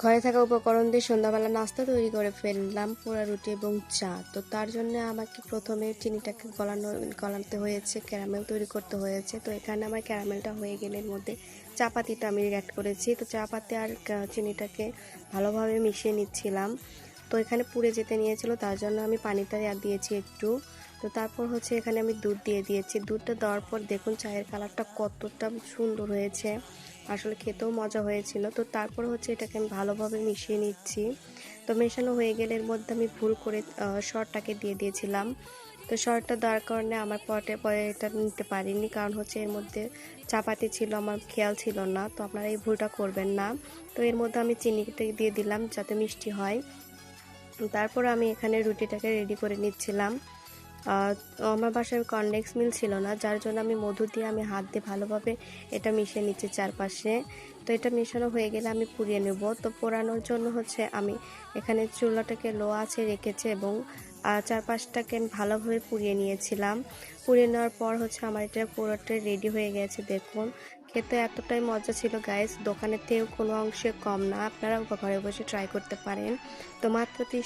ঘরে থাকা উপকরণ দিয়ে সন্ধ্যাবেলা নাস্তা তৈরি করে ফেললাম, পোড়া রুটি এবং চা। তো তার জন্য আমাকে প্রথমে চিনিটাকে গলাতে হয়েছে, ক্যারামেল তৈরি করতে হয়েছে। তো এখানে আমার ক্যারামেলটা হয়ে গেলে এর মধ্যে চা পাতিটা আমি অ্যাড করেছি। তো চা পাতি আর চিনিটাকে ভালোভাবে মিশিয়ে নিচ্ছিলাম। তো এখানে পুড়ে যেতে নিয়েছিল, তার জন্য আমি পানিটা দিয়েছি একটু। তো তারপর হচ্ছে এখানে আমি দুধ দিয়ে দিয়েছি। দুধটা দেওয়ার পর দেখুন চায়ের কালারটা কতটা সুন্দর হয়েছে, আসলে খেতেও মজা হয়েছিল। তো তারপর হচ্ছে এটাকে আমি ভালোভাবে মিশিয়ে নিচ্ছি। তো মেশানো হয়ে গেলে এর মধ্যে আমি ভুল করে শর্টটাকে দিয়ে দিয়েছিলাম। তো শর্টটা দেওয়ার কারণে আমার পরে এটা নিতে পারিনি, কারণ হচ্ছে এর মধ্যে চাপাতি ছিল, আমার খেয়াল ছিল না। তো আপনারা এই ভুলটা করবেন না। তো এর মধ্যে আমি চিনিটা দিয়ে দিলাম যাতে মিষ্টি হয়। তারপর আমি এখানে রুটিটাকে রেডি করে নিচ্ছিলাম। আমার বাসায় কর্নফ্লেক্স মিল ছিল না, যার জন্য আমি মধু দিয়ে আমি হাত দিয়ে ভালোভাবে এটা মিশিয়ে নিচ্ছি চারপাশে। তো এটা মেশানো হয়ে গেলে আমি পুড়িয়ে নেব। তো পোড়ানোর জন্য হচ্ছে আমি এখানে চুলাটাকে লো আঁচে রেখেছি এবং চারপাশটাকে ভালোভাবে পুড়িয়ে নিয়েছিলাম। পুড়িয়ে নেওয়ার পর হচ্ছে আমার এটা পুরোটাই রেডি হয়ে গেছে। দেখুন খেতে এতটাই মজা ছিল গাইস, দোকানের থেকেও কোনো অংশে কম না। আপনারাও ঘরে বসে ট্রাই করতে পারেন। তো মাত্র 30